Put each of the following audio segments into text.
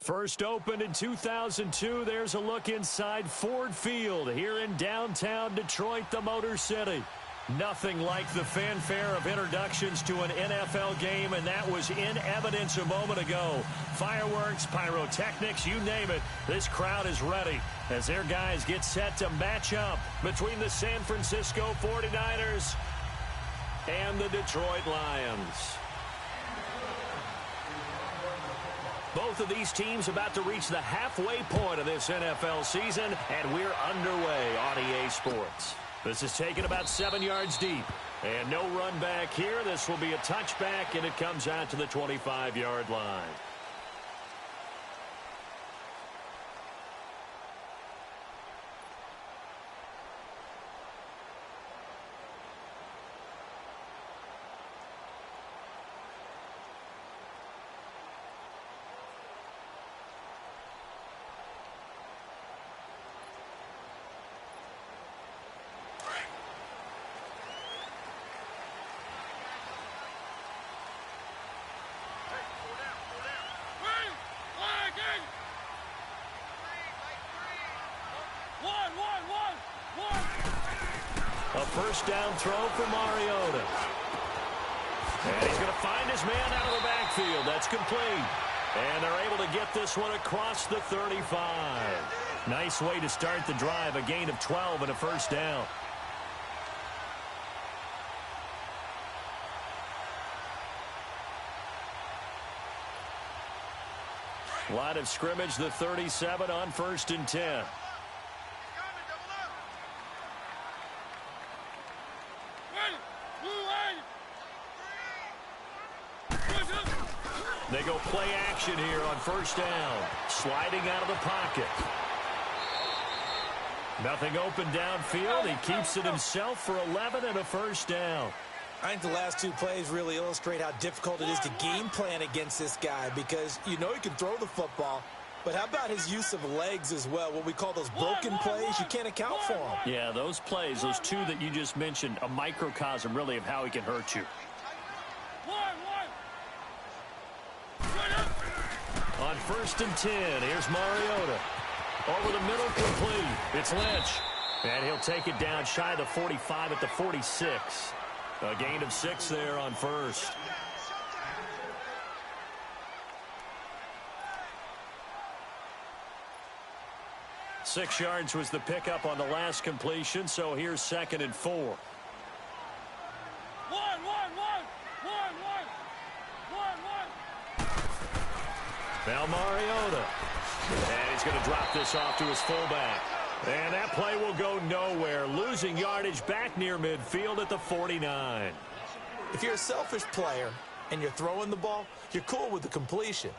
First opened in 2002, there's a look inside Ford Field here in downtown Detroit, the Motor City. Nothing like the fanfare of introductions to an NFL game, and that was in evidence a moment ago. Fireworks, pyrotechnics, you name it. This crowd is ready as their guys get set to match up between the San Francisco 49ers and the Detroit Lions. Both of these teams about to reach the halfway point of this NFL season, and we're underway on EA Sports. This is taken about 7 yards deep. And no run back here. This will be a touchback, and it comes out to the 25-yard line. A first down throw for Mariota. And he's going to find his man out of the backfield. That's complete. And they're able to get this one across the 35. Nice way to start the drive. A gain of 12 and a first down. Line of scrimmage, the 37 on 1st and 10. They go play action here on first down. Sliding out of the pocket. Nothing open downfield. He keeps it himself for 11 and a first down. I think the last two plays really illustrate how difficult it is to game plan against this guy, because you know he can throw the football, but how about his use of legs as well? What we call those broken plays, you can't account for them. Yeah, those plays, those two that you just mentioned, a microcosm really of how he can hurt you. On 1st and 10, here's Mariota. Over the middle, complete. It's Lynch. And he'll take it down shy of the 45 at the 46. A gain of 6 there on first. Six yards was the pickup on the last completion, so here's 2nd and 4. Now Mariota. And he's going to drop this off to his fullback. And that play will go nowhere. Losing yardage back near midfield at the 49. If you're a selfish player and you're throwing the ball, you're cool with the completion.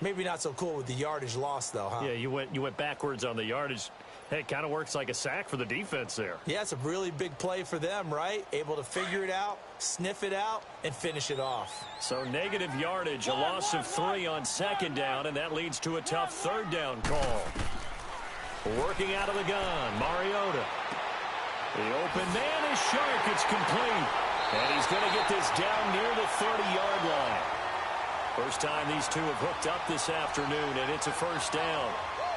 Maybe not so cool with the yardage loss, though, huh? Yeah, you went backwards on the yardage. Hey, it kind of works like a sack for the defense there. Yeah, it's a really big play for them, right? Able to figure it out, sniff it out, and finish it off. So negative yardage, a loss of 3 on 2nd down, and that leads to a tough 3rd down call. Working out of the gun, Mariota. The open man is sharp. It's complete. And he's going to get this down near the 30-yard line. First time these two have hooked up this afternoon, and it's a first down.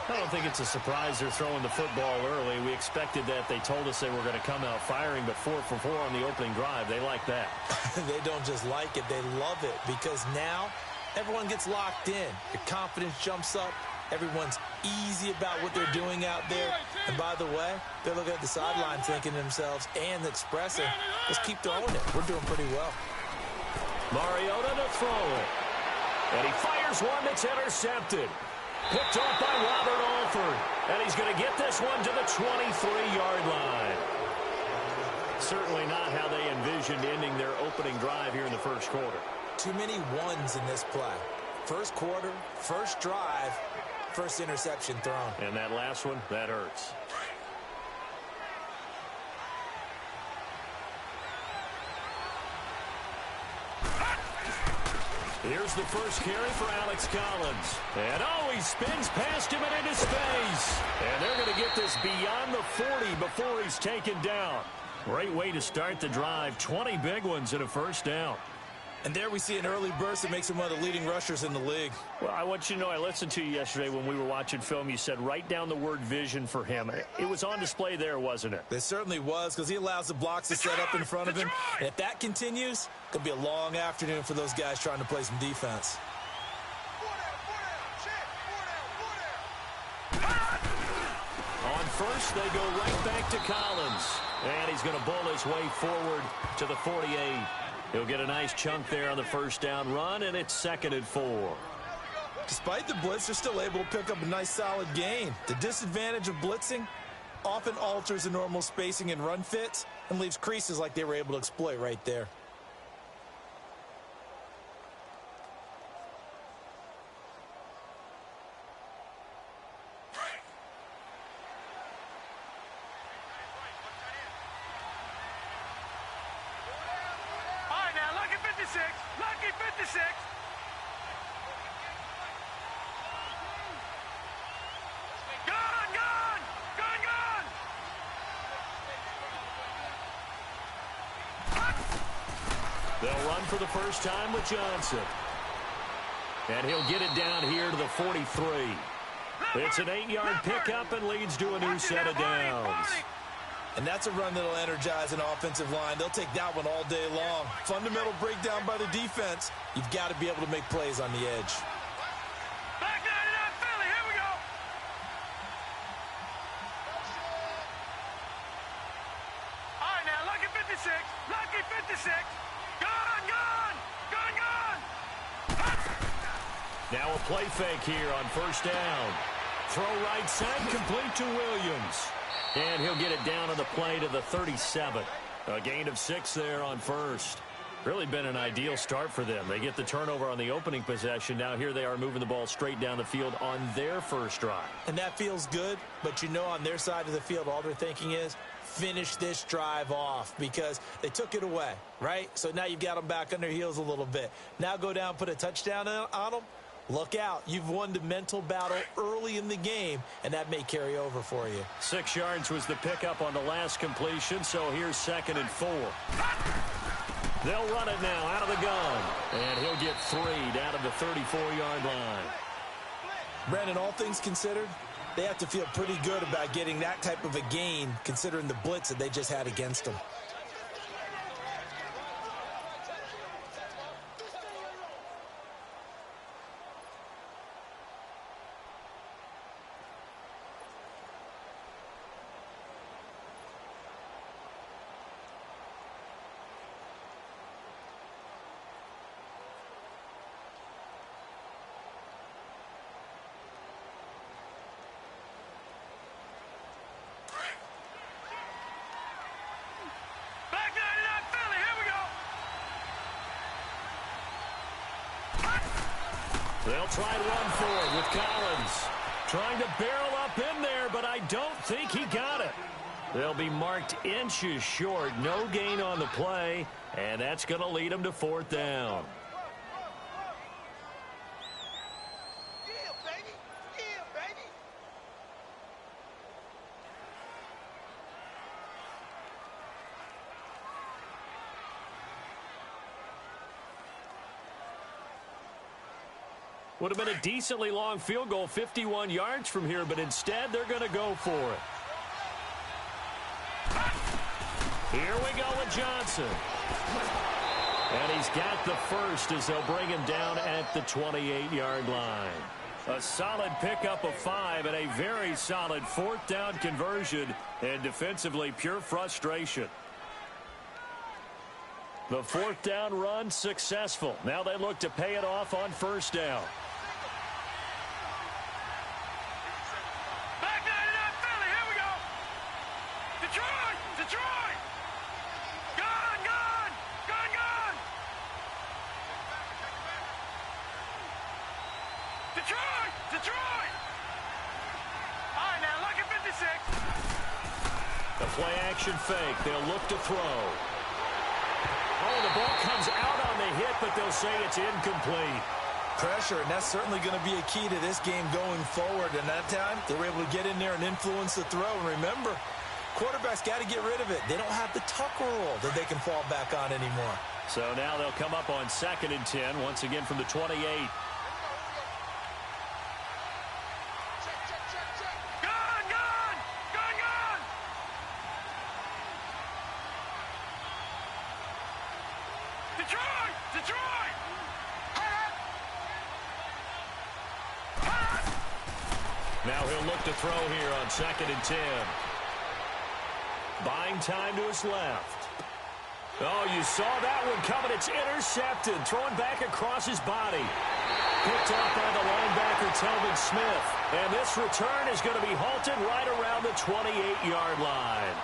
I don't think it's a surprise they're throwing the football early. We expected that. They told us they were going to come out firing, but 4 for 4 on the opening drive. They like that. They don't just like it. They love it, because now everyone gets locked in. Your confidence jumps up. Everyone's easy about what they're doing out there. And by the way, they're looking at the sideline thinking to themselves and expressing, let's keep throwing it. We're doing pretty well. Mariota to throw it. And he fires one that's intercepted. Picked off by Robert Alford. And he's going to get this one to the 23-yard line. Certainly not how they envisioned ending their opening drive here in the first quarter. Too many ones in this play. First quarter, first drive, first interception thrown. And that last one, that hurts. Here's the first carry for Alex Collins. And he spins past him and into space. And they're going to get this beyond the 40 before he's taken down. Great way to start the drive. 20 big ones and a first down. And there we see an early burst that makes him one of the leading rushers in the league. Well, I want you to know, I listened to you yesterday when we were watching film. You said write down the word vision for him. It was on display there, wasn't it? It certainly was, because he allows the blocks to set up in front of him. And if that continues, it'll be a long afternoon for those guys trying to play some defense. On first, they go right back to Collins. And he's going to bull his way forward to the 48. He'll get a nice chunk there on the first down run, and it's 2nd and 4. Despite the blitz, they're still able to pick up a nice solid gain. The disadvantage of blitzing often alters the normal spacing and run fits and leaves creases like they were able to exploit right there. Lucky 56. Gone. They'll run for the first time with Johnson. And he'll get it down here to the 43. It's an 8-yard pickup and leads to a new set of downs. And that's a run that'll energize an offensive line. They'll take that one all day long. Fundamental breakdown by the defense. You've got to be able to make plays on the edge. Back 99 Philly, here we go. All right, now, lucky 56. Gone. Now a play fake here on first down. Throw right side, complete to Williams. And he'll get it down on the play to the 37. A gain of 6 there on first. Really been an ideal start for them. They get the turnover on the opening possession. Now here they are moving the ball straight down the field on their first drive. And that feels good, but you know on their side of the field, all they're thinking is, finish this drive off because they took it away, right? So now you've got them back on their heels a little bit. Now go down, put a touchdown on them. Look out. You've won the mental battle early in the game, and that may carry over for you. 6 yards was the pickup on the last completion, so here's 2nd and 4. They'll run it now out of the gun, and he'll get 3 down to the 34-yard line. Brandon, all things considered, they have to feel pretty good about getting that type of a gain considering the blitz that they just had against them. They'll try to run forward with Collins. Trying to barrel up in there, but I don't think he got it. They'll be marked inches short. No gain on the play, and that's going to lead them to 4th down. Would have been a decently long field goal, 51 yards from here, but instead they're going to go for it. Here we go with Johnson. And he's got the first as they'll bring him down at the 28-yard line. A solid pickup of 5 and a very solid 4th down conversion, and defensively pure frustration. The 4th down run successful. Now they look to pay it off on first down. Detroit! Gone! Detroit! All right, now, lucky 56. The play-action fake. They'll look to throw. Oh, the ball comes out on the hit, but they'll say it's incomplete. Pressure, and that's certainly going to be a key to this game going forward. And that time, they were able to get in there and influence the throw. And remember, quarterbacks got to get rid of it. They don't have the tuck rule that they can fall back on anymore. So now they'll come up on 2nd and 10, once again from the 28. Now he'll look to throw here on 2nd and 10. Buying time to his left. Oh, you saw that one coming. It's intercepted. Throwing back across his body. Picked off by the linebacker, Telvin Smith. And this return is going to be halted right around the 28-yard line.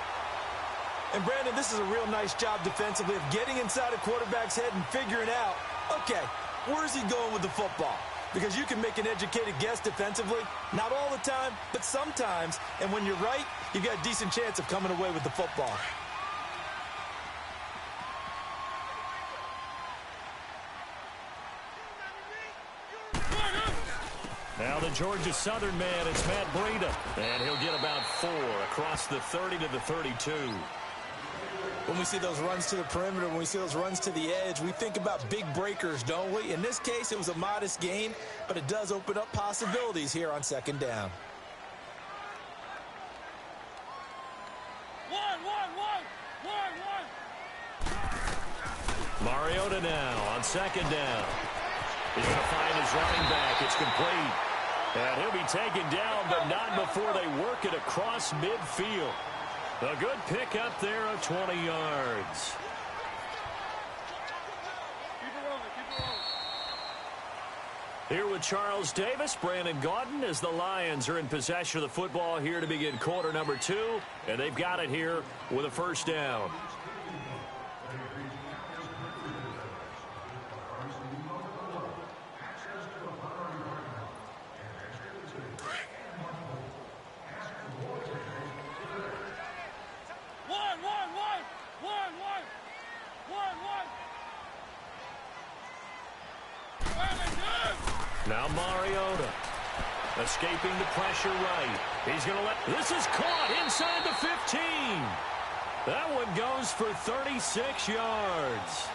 And, Brandon, this is a real nice job defensively of getting inside a quarterback's head and figuring out, okay, where's he going with the football? Because you can make an educated guess defensively. Not all the time, but sometimes. And when you're right, you got a decent chance of coming away with the football. Now the Georgia Southern man, it's Matt Breida. And he'll get about 4 across the 30 to the 32. When we see those runs to the perimeter, when we see those runs to the edge, we think about big breakers, don't we? In this case, it was a modest gain, but it does open up possibilities here on 2nd down. Mariota now on 2nd down. He's going to find his running back. It's complete. And he'll be taken down, but not before they work it across midfield. A good pickup there of 20 yards. Here with Charles Davis, Brandon Gaudin, as the Lions are in possession of the football here to begin quarter number 2. And they've got it here with a 1st down. Now Mariota escaping the pressure right. He's going to let... This is caught inside the 15. That one goes for 36 yards.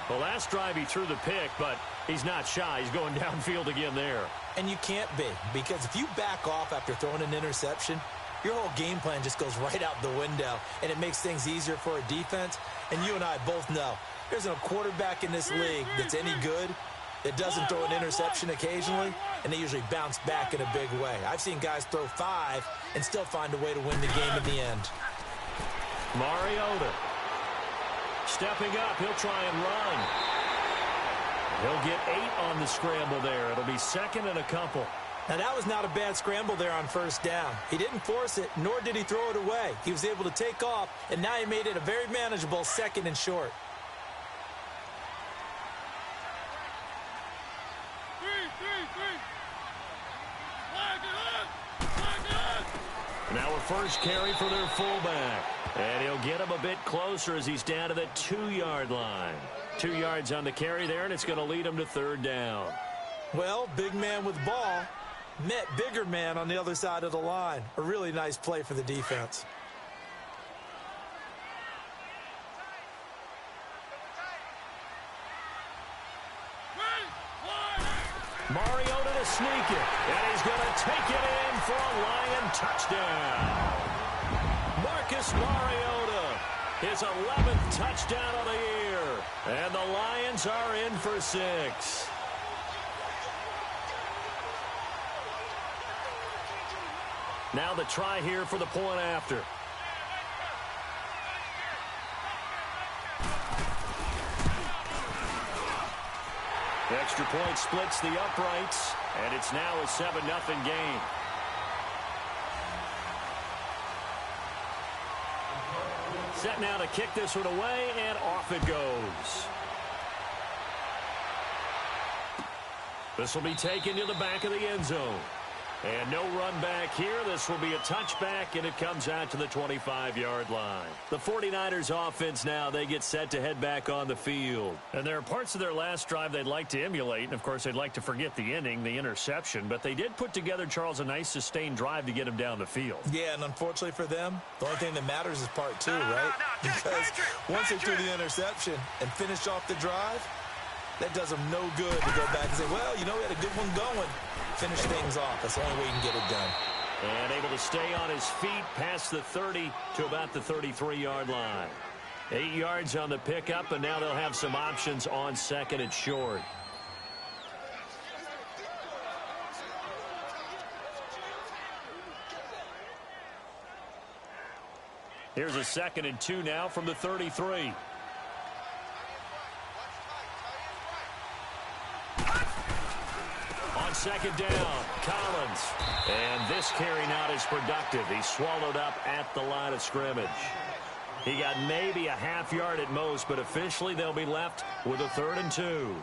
The last drive he threw the pick, but he's not shy. He's going downfield again there. And you can't be, because if you back off after throwing an interception, your whole game plan just goes right out the window, and it makes things easier for a defense. And you and I both know there's no quarterback in this league that's any good that doesn't throw an interception occasionally, and they usually bounce back in a big way. I've seen guys throw 5 and still find a way to win the game in the end. Mariota stepping up. He'll try and run. He'll get 8 on the scramble there. It'll be 2nd and a couple. Now, that was not a bad scramble there on 1st down. He didn't force it, nor did he throw it away. He was able to take off, and now he made it a very manageable 2nd and short. Now a 1st carry for their fullback. And he'll get him a bit closer as he's down to the 2-yard line. 2 yards on the carry there, and it's going to lead him to 3rd down. Well, big man with ball met bigger man on the other side of the line. A really nice play for the defense. Mariota to sneak it, and he's going to take it in for a Lion touchdown. Marcus Mariota, his 11th touchdown of the year, and the Lions are in for 6. Now the try here for the point after. The extra point splits the uprights, and it's now a 7-0 game. Set now to kick this one away, and off it goes. This will be taken to the back of the end zone. And no run back here. This will be a touchback, and it comes out to the 25-yard line. The 49ers offense now, they get set to head back on the field. And there are parts of their last drive they'd like to emulate, and, of course, they'd like to forget the inning, the interception. But they did put together, Charles, a nice sustained drive to get him down the field. Yeah, and unfortunately for them, the only thing that matters is part two, right? Because once they threw the interception and finished off the drive, that does them no good to go back and say, well, you know, we had a good one going. Finish things off. That's the only way you can get it done. And able to stay on his feet past the 30 to about the 33-yard line. 8 yards on the pickup, and now they'll have some options on second and short. Here's a 2nd and 2 now from the 33. On 2nd down, Collins. And this carry not as productive. He's swallowed up at the line of scrimmage. He got maybe a half yard at most, but officially they'll be left with a 3rd and 2.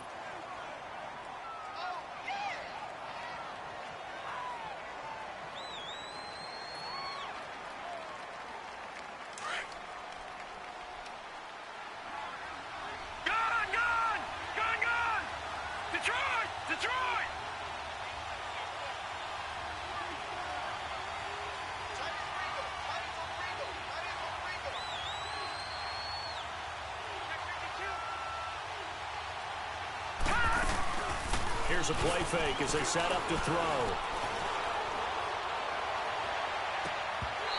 Here's a play fake as they set up to throw.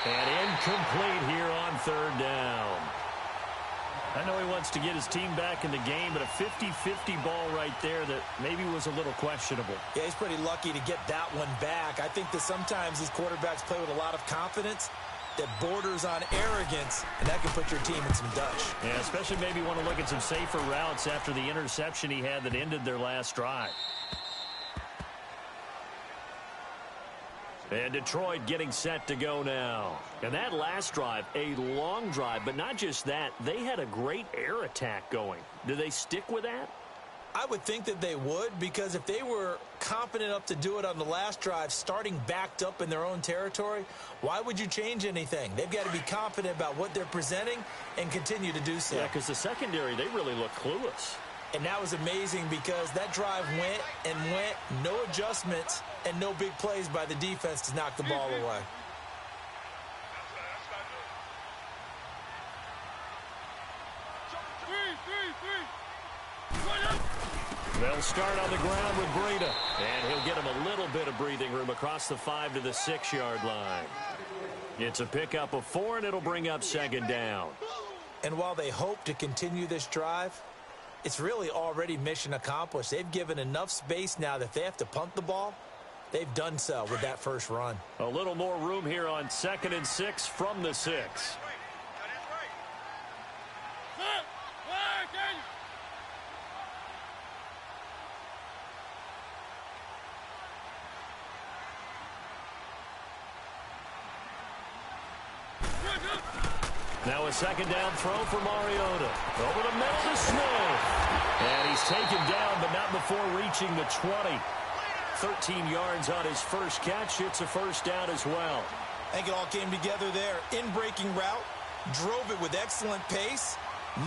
And incomplete here on 3rd down. I know he wants to get his team back in the game, but a 50-50 ball right there that maybe was a little questionable. Yeah, he's pretty lucky to get that one back. I think that sometimes these quarterbacks play with a lot of confidence that borders on arrogance, and that can put your team in some dutch. Yeah, especially maybe want to look at some safer routes after the interception he had that ended their last drive. And Detroit getting set to go now. And that last drive, a long drive, but not just that. They had a great air attack going. Do they stick with that? I would think that they would, because if they were confident enough to do it on the last drive, starting backed up in their own territory, why would you change anything? They've got to be confident about what they're presenting and continue to do so. Yeah, because the secondary, they really look clueless. And that was amazing because that drive went and went, no adjustments, and no big plays by the defense to knock the ball away. They'll start on the ground with Breida, and he'll get him a little bit of breathing room across the 5 to the 6-yard line. It's a pickup of 4, and it'll bring up 2nd down. And while they hope to continue this drive, it's really already mission accomplished. They've given enough space now that if they have to punt the ball, they've done so with that first run. A little more room here on 2nd and 6 from the 6. Now a 2nd down throw for Mariota. Over the middle to Smith. And he's taken down, but not before reaching the 20. 13 yards on his first catch. It's a 1st down as well. I think it all came together there. In-breaking route, drove it with excellent pace.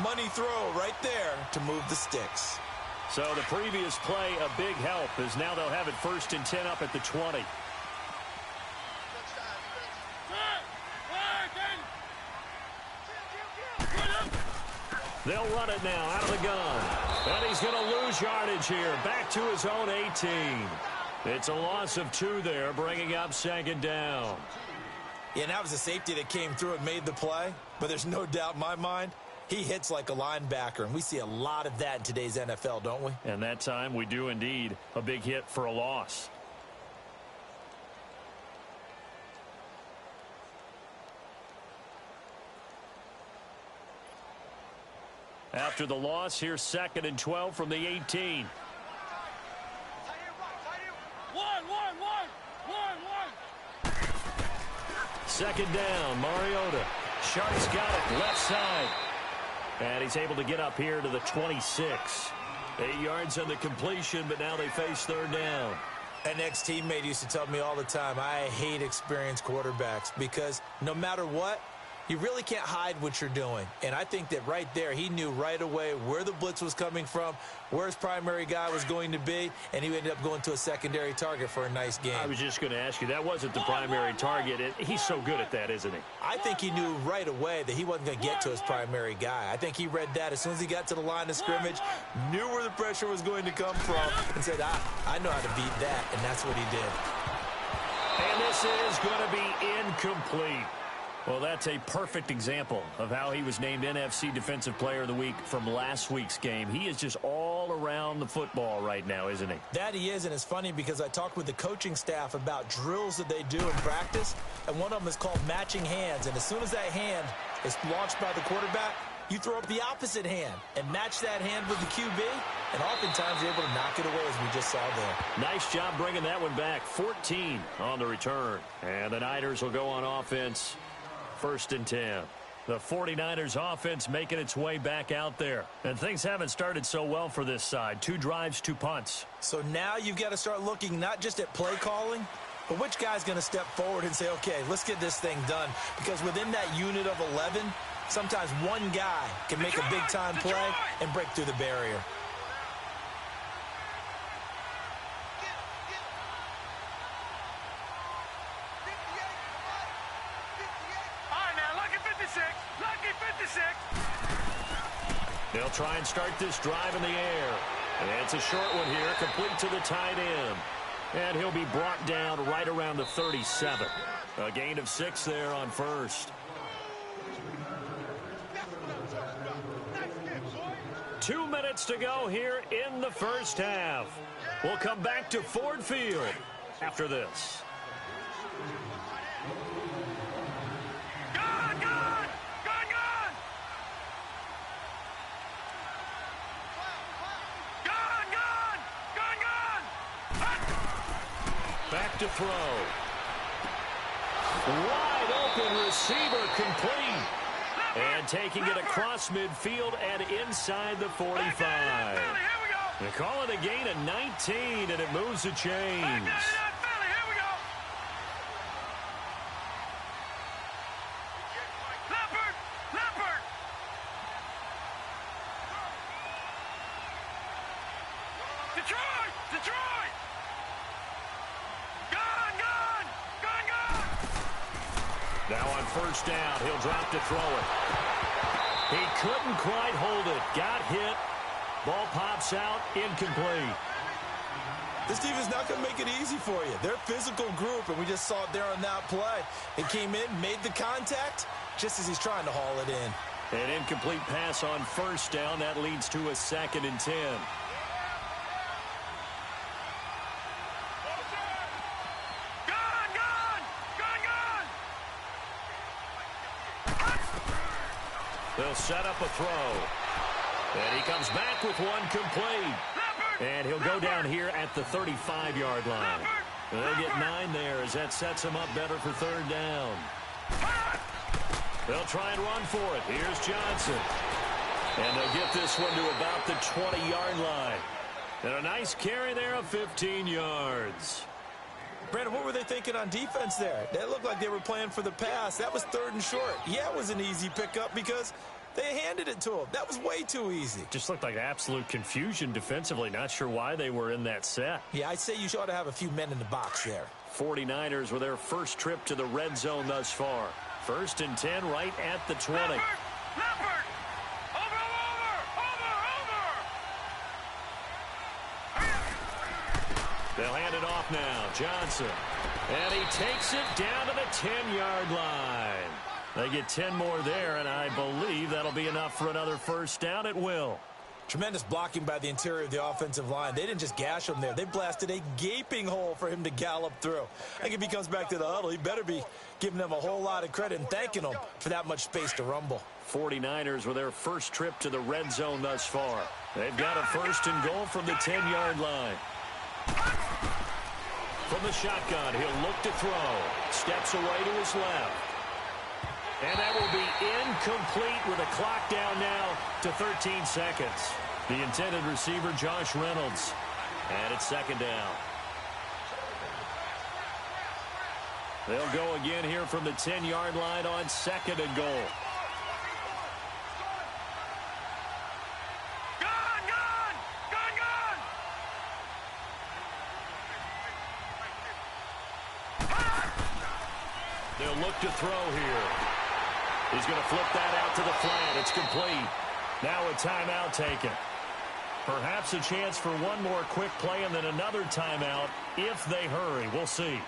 Money throw right there to move the sticks. So the previous play, a big help, as now they'll have it 1st and 10 up at the 20. They'll run it now out of the gun. And he's going to lose yardage here. Back to his own 18. It's a loss of 2 there, bringing up 2nd down. Yeah, and that was a safety that came through and made the play. But there's no doubt in my mind, he hits like a linebacker. And we see a lot of that in today's NFL, don't we? And that time we do indeed. A big hit for a loss. After the loss, here's 2nd and 12 from the 18. Second down, Mariota. Sharp's got it, left side. And he's able to get up here to the 26. 8 yards on the completion, but now they face 3rd down. An ex-teammate used to tell me all the time, I hate experienced quarterbacks because no matter what, you really can't hide what you're doing. And I think that right there, he knew right away where the blitz was coming from, where his primary guy was going to be, and he ended up going to a secondary target for a nice game. I was just going to ask you, that wasn't the primary target. He's so good at that, isn't he? I think he knew right away that he wasn't going to get to his primary guy. I think he read that as soon as he got to the line of scrimmage, knew where the pressure was going to come from, and said, I know how to beat that, and that's what he did. And this is going to be incomplete. Well, that's a perfect example of how he was named NFC Defensive Player of the Week from last week's game. He is just all around the football right now, isn't he? That he is, and it's funny because I talked with the coaching staff about drills that they do in practice, and one of them is called matching hands. And as soon as that hand is launched by the quarterback, you throw up the opposite hand and match that hand with the QB, and oftentimes you're able to knock it away, as we just saw there. Nice job bringing that one back. 14 on the return. And the Niners will go on offense. 1st and 10. The 49ers offense making its way back out there. And things haven't started so well for this side. 2 drives, 2 punts. So now you've got to start looking not just at play calling, but which guy's going to step forward and say, okay, let's get this thing done. Because within that unit of 11, sometimes one guy can make a big-time play and break through the barrier. They'll try and start this drive in the air. And it's a short one here, complete to the tight end. And he'll be brought down right around the 37. A gain of 6 there on first. 2 minutes to go here in the first half. We'll come back to Ford Field after this. Back to throw. Wide open receiver complete. And taking it across midfield and inside the 45. They call it a gain of 19, and it moves the chains. Now on first down, he'll drop to throw it. He couldn't quite hold it. Got hit. Ball pops out. Incomplete. This defense is not going to make it easy for you. They're a physical group, and we just saw it there on that play. It came in, made the contact, just as he's trying to haul it in. An incomplete pass on first down. That leads to a 2nd and 10. They'll set up a throw. And he comes back with one complete. And he'll go down here at the 35-yard line. They'll get 9 there as that sets him up better for 3rd down. They'll try and run for it. Here's Johnson. And they'll get this one to about the 20-yard line. And a nice carry there of 15 yards. Brandon, what were they thinking on defense there? That looked like they were playing for the pass. That was 3rd and short. Yeah, it was an easy pickup because they handed it to him. That was way too easy. Just looked like absolute confusion defensively. Not sure why they were in that set. Yeah, I'd say you ought to have a few men in the box there. 49ers with their first trip to the red zone thus far. 1st and 10 right at the 20. Leopard! They'll hand it off now. Johnson. And he takes it down to the 10-yard line. They get 10 more there, and I believe that'll be enough for another first down. It will. Tremendous blocking by the interior of the offensive line. They didn't just gash him there. They blasted a gaping hole for him to gallop through. I think if he comes back to the huddle, he better be giving them a whole lot of credit and thanking them for that much space to rumble. 49ers with their first trip to the red zone thus far. They've got a 1st and goal from the 10-yard line. From the shotgun, he'll look to throw. Steps away to his left. And that will be incomplete with a clock down now to 13 seconds. The intended receiver, Josh Reynolds. And it's 2nd down. They'll go again here from the 10-yard line on 2nd and goal. Gun, gun! Gun, gun! They'll look to throw here. He's going to flip that out to the flat. It's complete. Now a timeout taken. Perhaps a chance for one more quick play and then another timeout if they hurry. We'll see.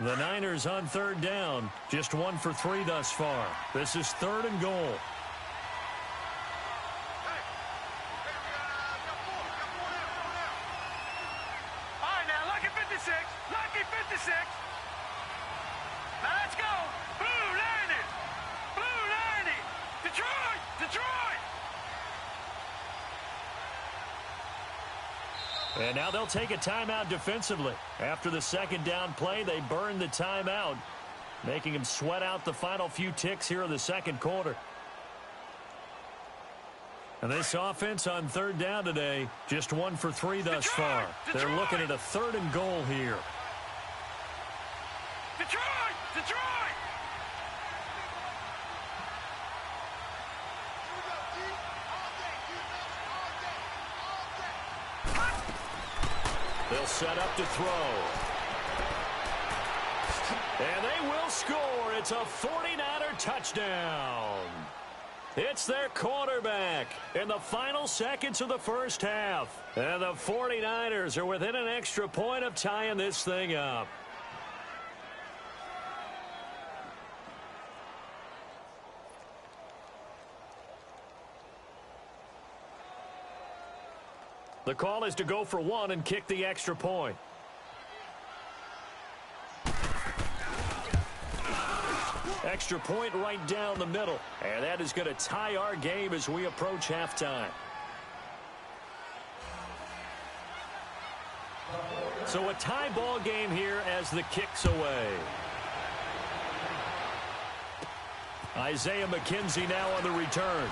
The Niners on 3rd down. Just 1 for 3 thus far. This is 3rd and goal. Lucky 56. Now let's go. Blue 90. Blue 90. Detroit. Detroit. And now they'll take a timeout defensively. After the 2nd down play, they burn the timeout, making them sweat out the final few ticks here in the 2nd quarter. And this offense on 3rd down today, just 1 for 3 thus far. They're looking at a 3rd and goal here. Detroit! Detroit! They'll set up to throw. And they will score. It's a 49er touchdown. It's their quarterback in the final seconds of the first half. And the 49ers are within an extra point of tying this thing up. The call is to go for 1 and kick the extra point. Extra point right down the middle. And that is going to tie our game as we approach halftime. So a tie ball game here as the kick's away. Isaiah McKenzie now on the return.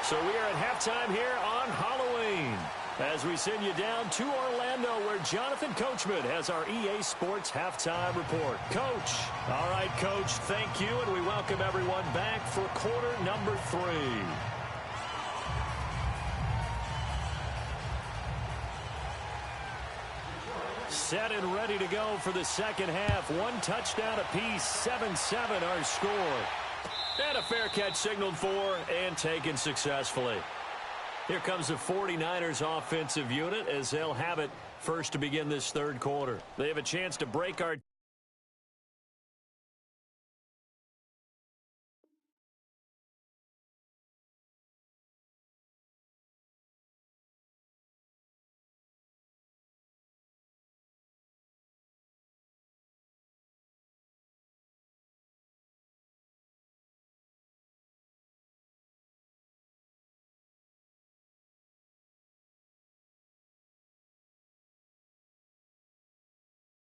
So we are at halftime here on Halloween as we send you down to Orlando where Jonathan Coachman has our EA Sports halftime report. Coach. All right, Coach, thank you, and we welcome everyone back for quarter number 3. Set and ready to go for the second half. 1 touchdown apiece, 7-7 our score. And a fair catch signaled for and taken successfully. Here comes the 49ers offensive unit as they'll have it first to begin this 3rd quarter. They have a chance to break our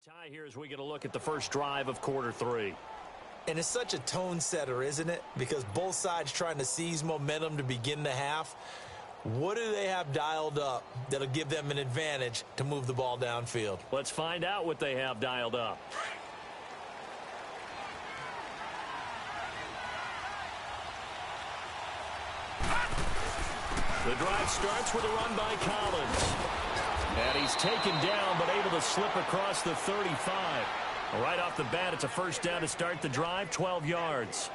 tie here as we get a look at the first drive of quarter 3. And it's such a tone setter, isn't it? Because both sides trying to seize momentum to begin the half. What do they have dialed up that'll give them an advantage to move the ball downfield? Let's find out what they have dialed up. The drive starts with a run by Collins. And he's taken down, but able to slip across the 35. Right off the bat, it's a first down to start the drive, 12 yards.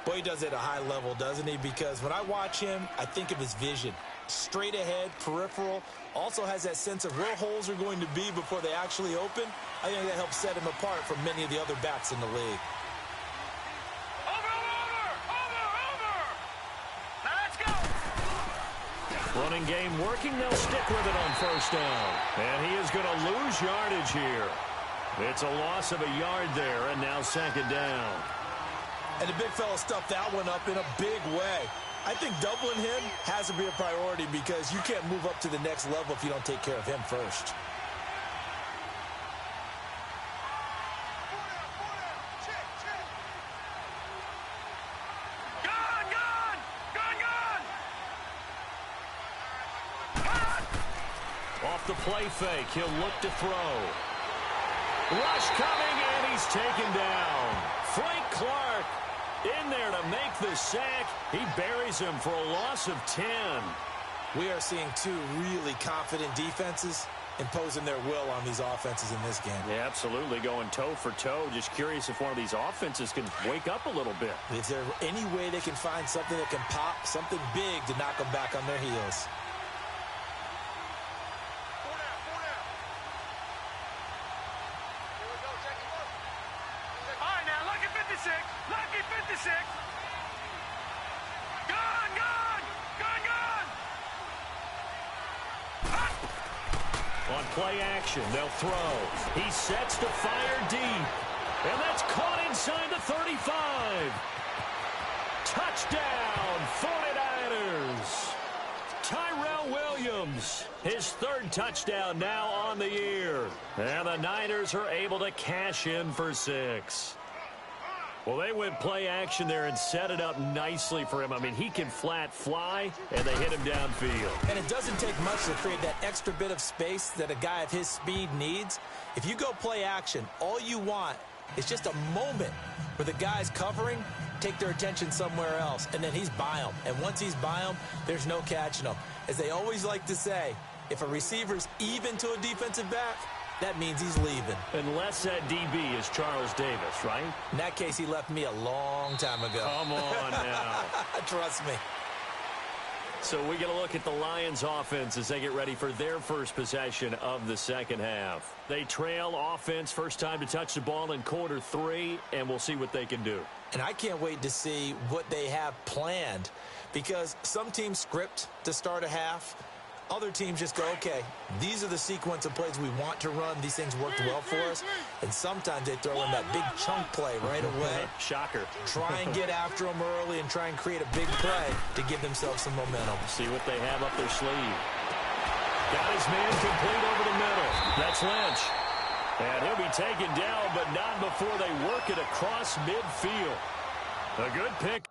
Boy, he does it at a high level, doesn't he? Because when I watch him, I think of his vision. Straight ahead, peripheral. Also has that sense of where holes are going to be before they actually open. I think that helps set him apart from many of the other backs in the league. Running game working. They'll stick with it on first down. And he is going to lose yardage here. It's a loss of a yard there, and now 2nd down. And the big fella stuffed that one up in a big way. I think doubling him has to be a priority because you can't move up to the next level if you don't take care of him first. play fake. He'll look to throw. Rush coming, and he's taken down. Frank Clark in there to make the sack. He buries him for a loss of 10. We are seeing two really confident defenses imposing their will on these offenses in this game. Yeah, absolutely, going toe for toe. Just curious if one of these offenses can wake up a little bit. Is there any way they can find something that can pop, something big to knock them back on their heels? All right, now, lucky 56. Lucky 56. Gone, gone. Gone, gone. On play action, they'll throw. He sets to fire deep. And that's caught inside the 35. Touchdown, 49ers. Tyrell Williams, his third touchdown now on the year. And the Niners are able to cash in for 6. Well, they went play action there and set it up nicely for him. I mean, he can flat fly, and they hit him downfield. And it doesn't take much to create that extra bit of space that a guy of his speed needs. If you go play action, all you want is just a moment where the guys covering take their attention somewhere else, and then he's by them. And once he's by them, there's no catching them. As they always like to say, if a receiver's even to a defensive back, that means he's leaving. Unless that DB is Charles Davis, right? In that case, he left me a long time ago. Come on now. Trust me. So we get a look at the Lions offense as they get ready for their first possession of the second half. They trail offense, first time to touch the ball in quarter 3, and we'll see what they can do. And I can't wait to see what they have planned, because some teams script to start a half. Other teams just go, okay, these are the sequence of plays we want to run. These things worked well for us. And sometimes they throw in that big chunk play right away. Shocker. Try and get after them early and try and create a big play to give themselves some momentum. See what they have up their sleeve. Got his man complete over the middle. That's Lynch. And he'll be taken down, but not before they work it across midfield. A good pick.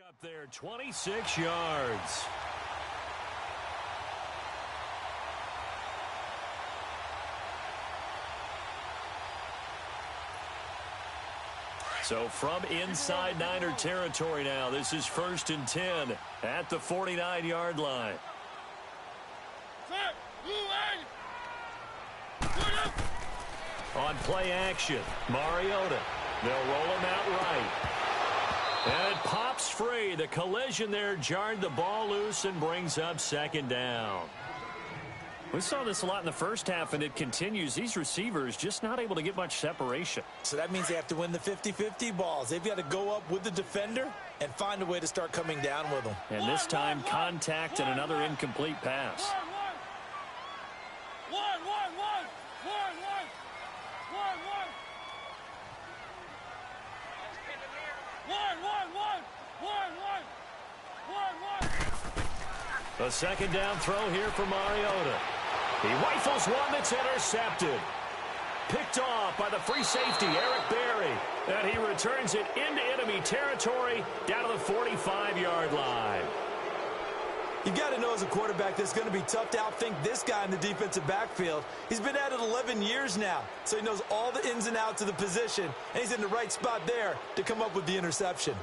Up there, 26 yards. So from inside Niner territory now, this is 1st and 10 at the 49-yard line. On play action, Mariota. They'll roll him out right. And it pops free. The collision there jarred the ball loose and brings up second down. We saw this a lot in the first half, and it continues. These receivers just not able to get much separation. So that means they have to win the 50-50 balls. They've got to go up with the defender and find a way to start coming down with them. And this time, contact and another incomplete pass. A second down throw here for Mariota. He rifles one that's intercepted. Picked off by the free safety, Eric Berry. And he returns it into enemy territory down to the 45-yard line. You got to know as a quarterback that it's going to be tough to outthink this guy in the defensive backfield. He's been at it 11 years now, so he knows all the ins and outs of the position, and he's in the right spot there to come up with the interception.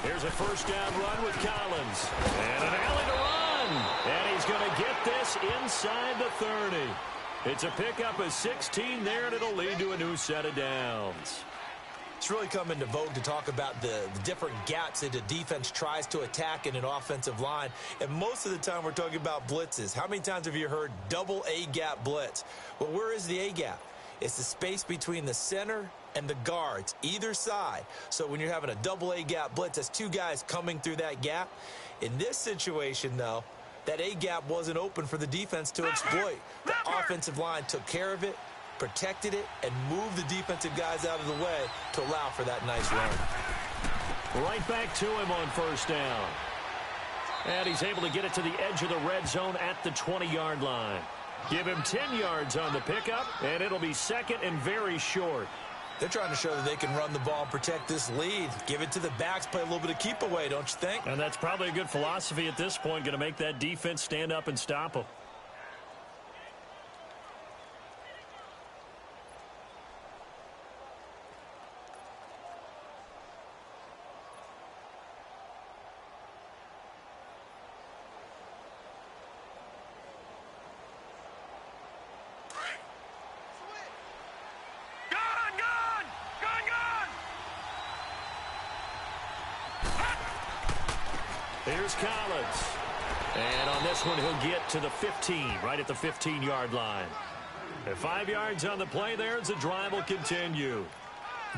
Here's a first down run with Collins. And an alley to run. And he's going to get this inside the 30. It's a pickup of 16 there, and it'll lead to a new set of downs. It's really come into vogue to talk about the different gaps that a defense tries to attack in an offensive line. And most of the time we're talking about blitzes. How many times have you heard double A-gap blitz? Well, where is the A-gap? It's the space between the center and the guards, either side. So when you're having a double A-gap blitz, that's two guys coming through that gap. In this situation, though, that A-gap wasn't open for the defense to exploit. The offensive line took care of it, protected it, and moved the defensive guys out of the way to allow for that nice run. Right back to him on first down. And he's able to get it to the edge of the red zone at the 20-yard line. Give him 10 yards on the pickup, and it'll be second and very short. They're trying to show that they can run the ball and protect this lead. Give it to the backs, play a little bit of keep away, don't you think? And that's probably a good philosophy at this point, going to make that defense stand up and stop them. Here's Collins. And on this one, he'll get to the 15, right at the 15-yard line. And 5 yards on the play there as the drive will continue.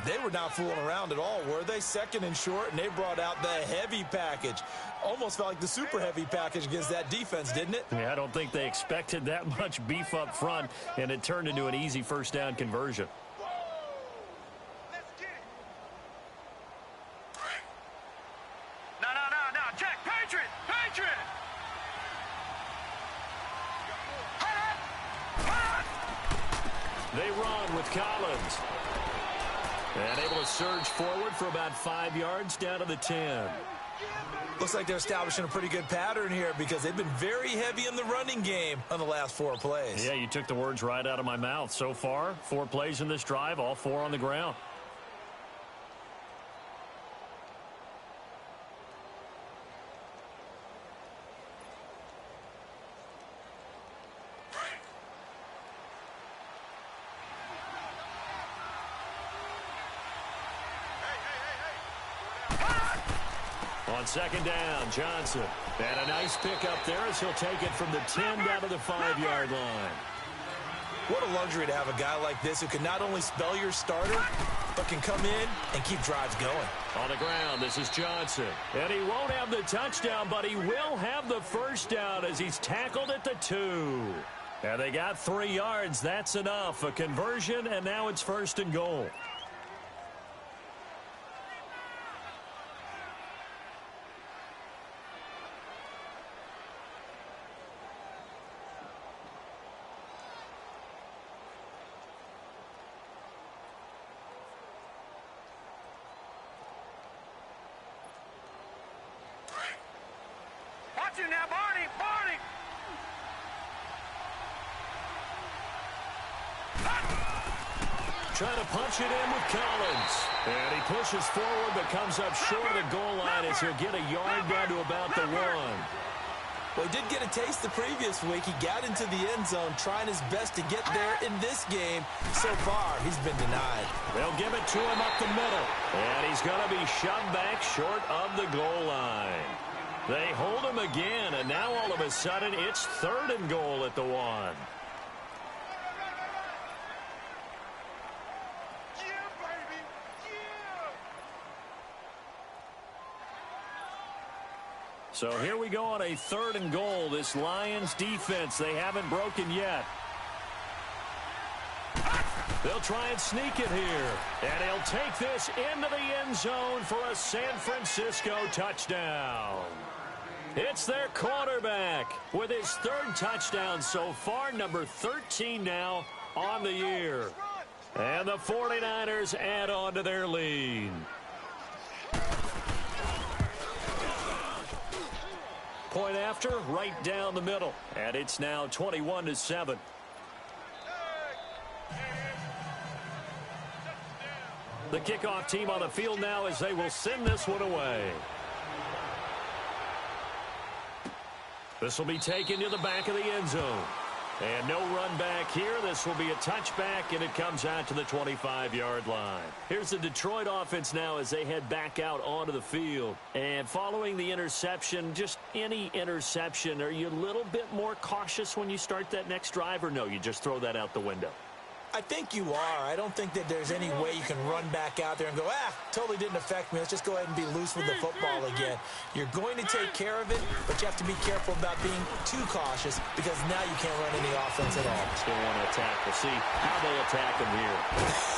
They were not fooling around at all, were they? Second and short, and they brought out the heavy package. Almost felt like the super heavy package against that defense, didn't it? Yeah, I don't think they expected that much beef up front, and it turned into an easy first down conversion. They run with Collins. And able to surge forward for about 5 yards down to the 10. Looks like they're establishing a pretty good pattern here because they've been very heavy in the running game on the last 4 plays. Yeah, you took the words right out of my mouth. So far, 4 plays in this drive, all 4 on the ground. On second down, Johnson. And a nice pickup there as he'll take it from the 10 down to the 5-yard line. What a luxury to have a guy like this who can not only spell your starter, but can come in and keep drives going. On the ground, this is Johnson. And he won't have the touchdown, but he will have the first down as he's tackled at the 2. And they got 3 yards. That's enough. A conversion, and now it's first and goal. Watch him now, Barney! Barney! Trying to punch it in with Collins. And he pushes forward but comes up short of the goal line as he'll get a yard down to about the 1. Well, he did get a taste the previous week. He got into the end zone trying his best to get there in this game. So far, he's been denied. They'll give it to him up the middle. And he's going to be shoved back short of the goal line. They hold him again, and now all of a sudden it's third and goal at the 1. So here we go on a third and goal. This Lions defense, they haven't broken yet. They'll try and sneak it here. And he'll take this into the end zone for a San Francisco touchdown. It's their quarterback with his 3rd touchdown so far, number 13 now on the year. And the 49ers add on to their lead. Point after, right down the middle. And it's now 21-7. The kickoff team on the field now as they will send this one away. This will be taken to the back of the end zone. And no run back here. This will be a touchback, and it comes out to the 25-yard line. Here's the Detroit offense now as they head back out onto the field. And following the interception, just any interception, are you a little bit more cautious when you start that next drive, or no, you just throw that out the window? I think you are. I don't think that there's any way you can run back out there and go, totally didn't affect me. Let's just go ahead and be loose with the football again. You're going to take care of it, but you have to be careful about being too cautious because now you can't run any offense at all. Still want to attack. We'll see how they attack him here.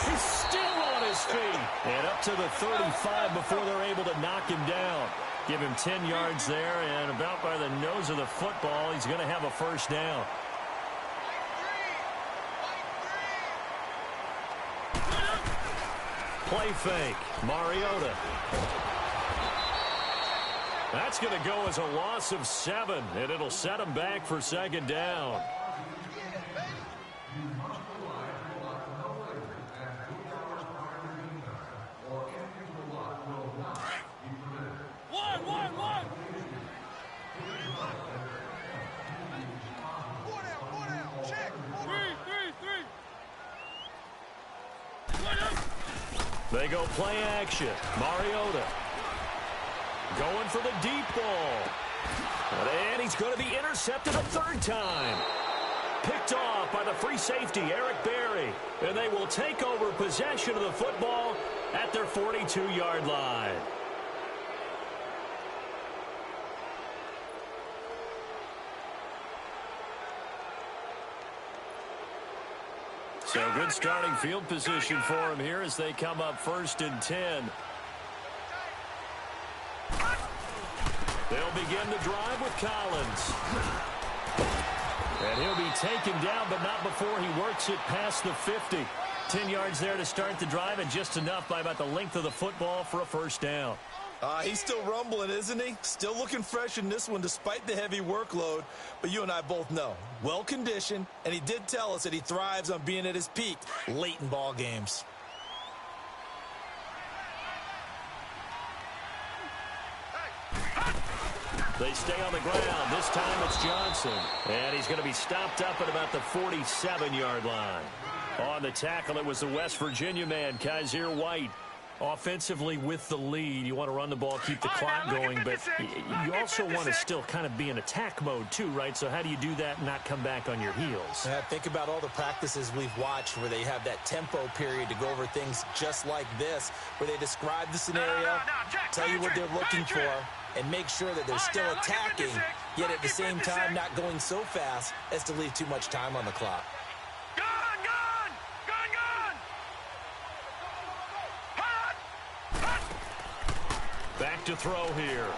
He's still on his feet. And up to the 35 before they're able to knock him down. Give him 10 yards there, and about by the nose of the football, he's going to have a first down. Play fake. Mariota. That's going to go as a loss of 7, and it'll set him back for second down. They go play action. Mariota going for the deep ball. And he's going to be intercepted a third time. Picked off by the free safety, Eric Berry. And they will take over possession of the football at their 42-yard line. So good starting field position for him here as they come up 1st and 10. They'll begin the drive with Collins. And he'll be taken down, but not before he works it past the 50. 10 yards there to start the drive, and just enough by about the length of the football for a first down. He's still rumbling, isn't he? Still looking fresh in this one despite the heavy workload. But you and I both know, well-conditioned, and he did tell us that he thrives on being at his peak late in ball games. They stay on the ground. This time it's Johnson. And he's going to be stopped up at about the 47-yard line. On the tackle, it was the West Virginia man, Kaiser White. Offensively with the lead, you want to run the ball, keep the clock going, but you also want to still kind of be in attack mode too, right? So how do you do that and not come back on your heels? Yeah, think about all the practices we've watched where they have that tempo period to go over things just like this, where they describe the scenario, tell you what they're looking for, and make sure that they're still attacking, yet at the same time not going so fast as to leave too much time on the clock. Back to throw here.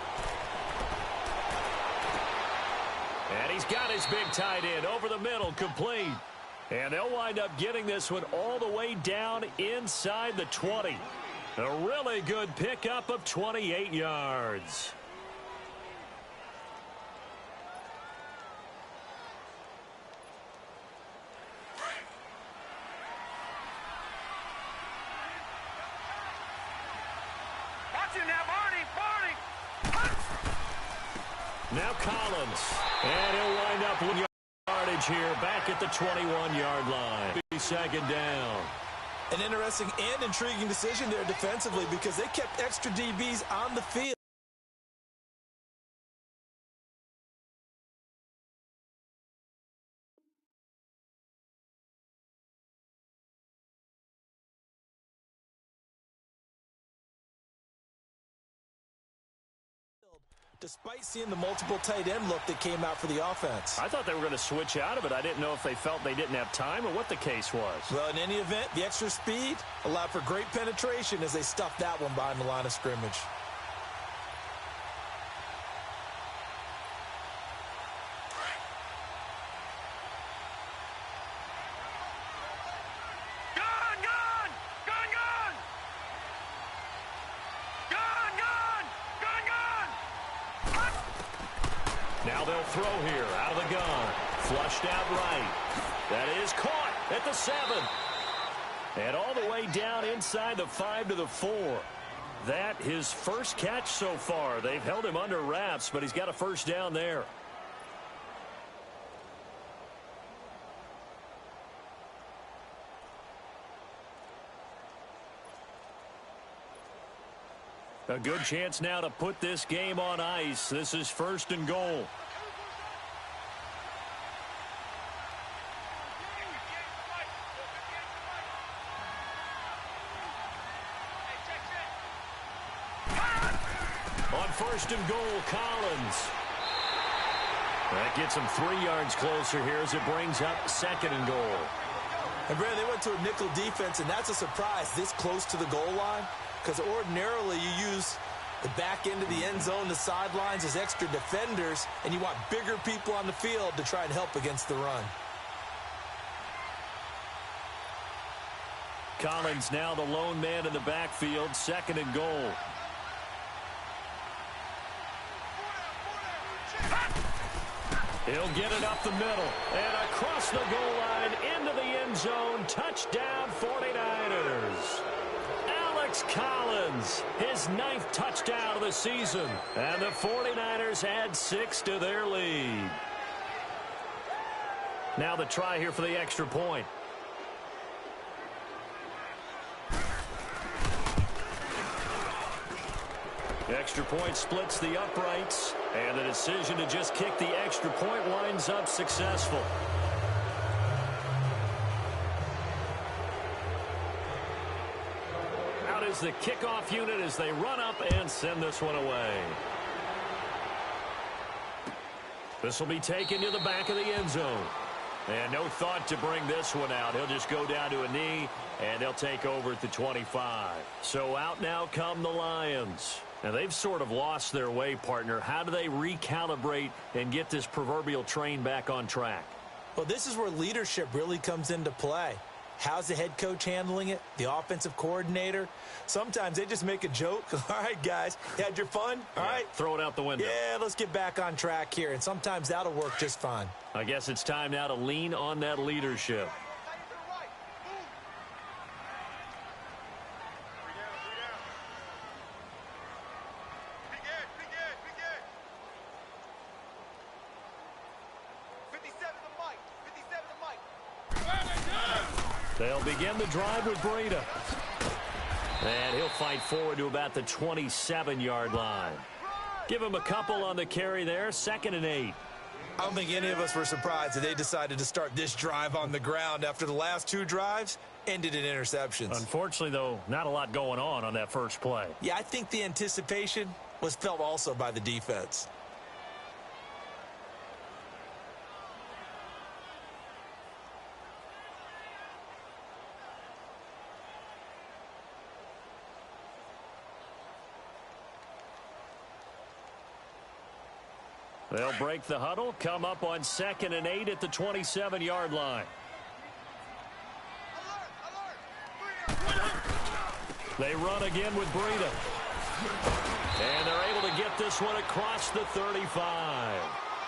And he's got his big tight end over the middle, complete. And they'll wind up getting this one all the way down inside the 20. A really good pickup of 28 yards. Now Collins, and he'll wind up with yardage here back at the 21-yard line. Second down. An interesting and intriguing decision there defensively because they kept extra DBs on the field. Despite seeing the multiple tight end look that came out for the offense. I thought they were going to switch out of it. I didn't know if they felt they didn't have time or what the case was. Well, in any event, the extra speed allowed for great penetration as they stuffed that one behind the line of scrimmage. Now they'll throw here out of the gun. Flushed out right. That is caught at the 7. And all the way down inside the 5 to the 4. That his first catch so far. They've held him under wraps, but he's got a first down there. A good chance now to put this game on ice. This is 1st and goal. On 1st and goal, Collins. That gets him 3 yards closer here as it brings up 2nd and goal. And, Brad, they went to a nickel defense, and that's a surprise this close to the goal line, because ordinarily you use the back end of the end zone, the sidelines as extra defenders, and you want bigger people on the field to try and help against the run. Collins now the lone man in the backfield, 2nd and goal. He'll get it up the middle and across the goal line into the end zone. Touchdown 49ers. Alex Collins, his 9th touchdown of the season. And the 49ers add 6 to their lead. Now the try here for the extra point. Extra point splits the uprights, and the decision to just kick the extra point winds up successful. Out is the kickoff unit as they run up and send this one away. This will be taken to the back of the end zone. And no thought to bring this one out. He'll just go down to a knee, and they'll take over at the 25. So out now come the Lions. Now, they've sort of lost their way, partner. How do they recalibrate and get this proverbial train back on track? Well, this is where leadership really comes into play. How's the head coach handling it? The offensive coordinator? Sometimes they just make a joke. All right, guys, you had your fun? All right. Throw it out the window. Yeah, let's get back on track here. And sometimes that'll work just fine. I guess it's time now to lean on that leadership. They'll begin the drive with Breida. And he'll fight forward to about the 27-yard line. Give him a couple on the carry there, 2nd and 8. I don't think any of us were surprised that they decided to start this drive on the ground after the last 2 drives ended in interceptions. Unfortunately, though, not a lot going on that first play. Yeah, I think the anticipation was felt also by the defense. They'll break the huddle, come up on 2nd and 8 at the 27-yard line. They run again with Breida. And they're able to get this one across the 35.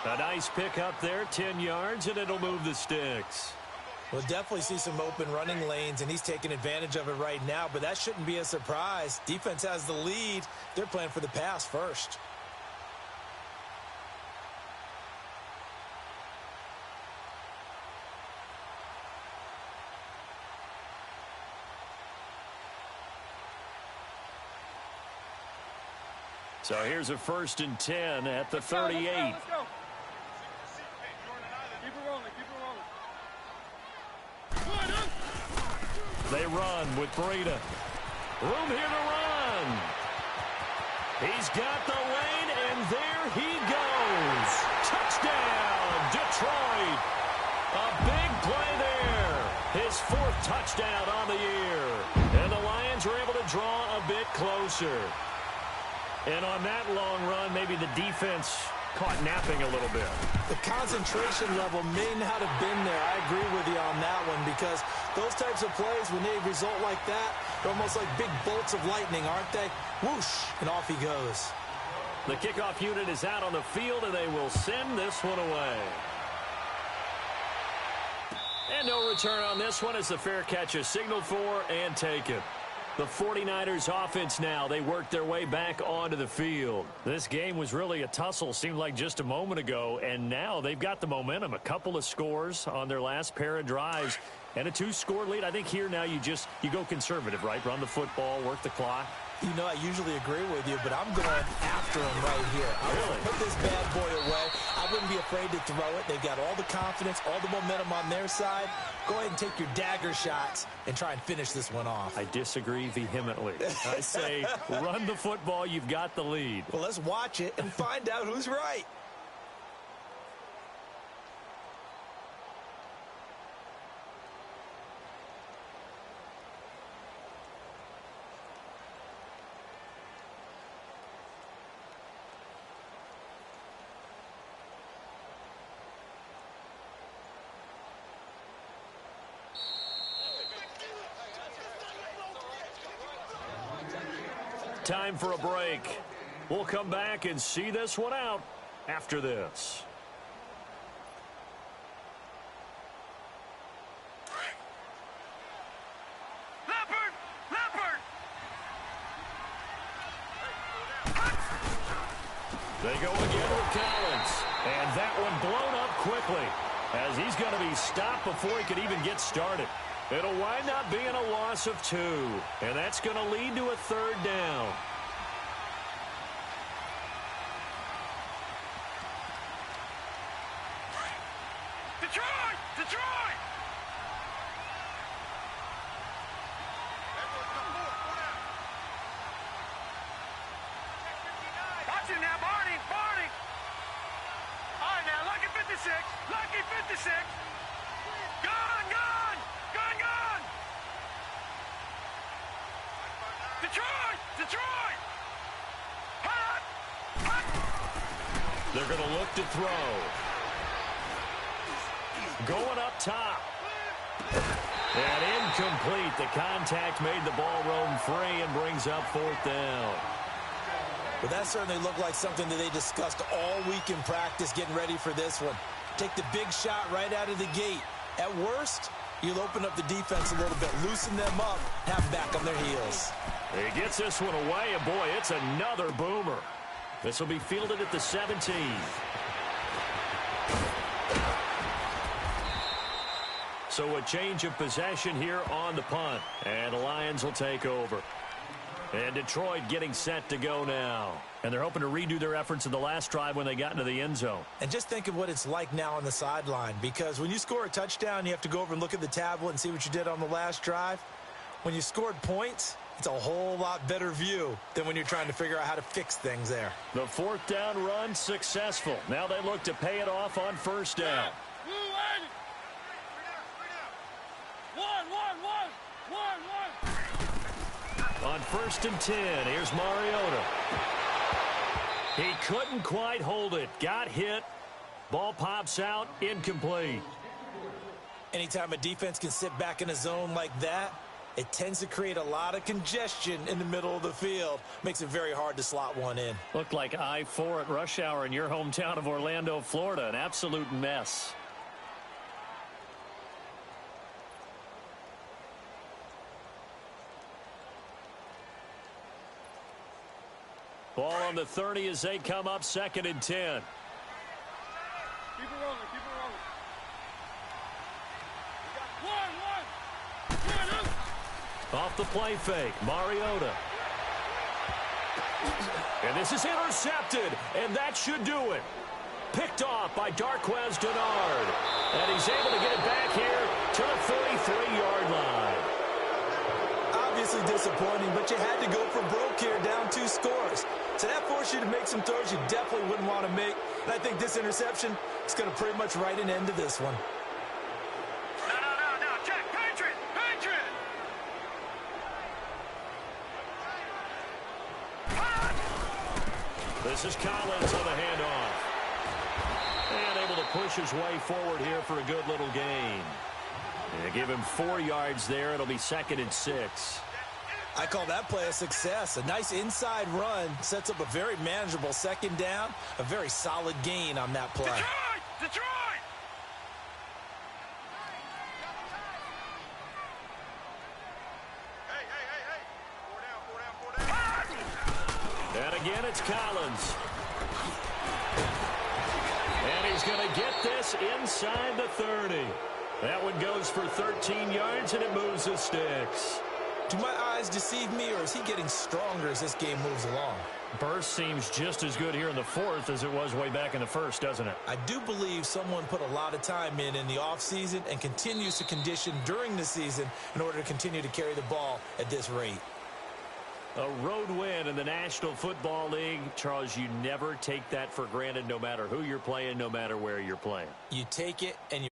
A nice pickup there, 10 yards, and it'll move the sticks. We'll definitely see some open running lanes, and he's taking advantage of it right now, but that shouldn't be a surprise. Defense has the lead. They're playing for the pass first. So here's a 1st and 10 at the 38. Let's go. Keep it rolling, keep it rolling. They run with Breida. Room here to run. He's got the lane, and there he goes. Touchdown, Detroit. A big play there. His 4th touchdown on the year. And the Lions are able to draw a bit closer. And on that long run, maybe the defense caught napping a little bit. The concentration level may not have been there. I agree with you on that one, because those types of plays, when they result like that, they're almost like big bolts of lightning, aren't they? Whoosh, and off he goes. The kickoff unit is out on the field, and they will send this one away. And no return on this one as the fair catch is signaled for and taken. The 49ers offense now, they work their way back onto the field. This game was really a tussle, seemed like just a moment ago, and now they've got the momentum. A couple of scores on their last pair of drives and a 2-score lead. I think here now you go conservative, right? Run the football, work the clock. You know, I usually agree with you, but I'm going after him right here. I want to put this bad boy away. I wouldn't be afraid to throw it. They've got all the confidence, all the momentum on their side. Go ahead and take your dagger shots and try and finish this one off. I disagree vehemently. I say run the football. You've got the lead. Well, let's watch it and find out who's right. Time for a break. We'll come back and see this one out after this. Leopard! Leopard! They go again with Collins. And that one blown up quickly as he's going to be stopped before he could even get started. It'll wind up being a loss of 2, and that's going to lead to a 3rd down. Detroit! Detroit! Watch it now, Barney! Barney! All right, now, lucky 56! Lucky 56! Gone! Gone! Gone! Gone! Detroit! Detroit! Hot! Hot! They're going to look to throw. Going up top. And incomplete. The contact made the ball roam free and brings up 4th down. But that certainly looked like something that they discussed all week in practice getting ready for this one. Take the big shot right out of the gate. At worst, you'll open up the defense a little bit, loosen them up, have them back on their heels. He gets this one away, and boy, it's another boomer. This will be fielded at the 17. So a change of possession here on the punt, and the Lions will take over. And Detroit getting set to go now. And they're hoping to redo their efforts in the last drive when they got into the end zone. And just think of what it's like now on the sideline, because when you score a touchdown, you have to go over and look at the tablet and see what you did on the last drive. When you scored points, it's a whole lot better view than when you're trying to figure out how to fix things there. The 4th down run successful. Now they look to pay it off on 1st down. On 1st and 10, here's Mariota. He couldn't quite hold it. Got hit. Ball pops out. Incomplete. Anytime a defense can sit back in a zone like that, it tends to create a lot of congestion in the middle of the field. Makes it very hard to slot one in. Looked like I-4 at rush hour in your hometown of Orlando, Florida. An absolute mess. Ball on the 30 as they come up 2nd and 10. Keep it rolling, keep it rolling. One. Off the play fake, Mariota. And this is intercepted, and that should do it. Picked off by Darquez Dennard. And he's able to get it back here to the 43-yard line. Obviously disappointing, but you had to go for broke here, down 2 scores. So that forced you to make some throws you definitely wouldn't want to make. And I think this interception is going to pretty much write an end to this one. No, check, Patriot, Patriot! This is Collins on the handoff. And able to push his way forward here for a good little gain. They give him 4 yards there. It'll be 2nd and 6. I call that play a success. A nice inside run sets up a very manageable 2nd down. A very solid gain on that play. Detroit! Detroit! Hey! again, it's Collins. And he's going to get this inside the 30. That one goes for 13 yards, and it moves the sticks. Do my eyes deceive me, or is he getting stronger as this game moves along? Burst seems just as good here in the fourth as it was way back in the first, doesn't it? I do believe someone put a lot of time in the offseason and continues to condition during the season in order to continue to carry the ball at this rate. A road win in the National Football League. Charles, you never take that for granted no matter who you're playing, no matter where you're playing. You take it and you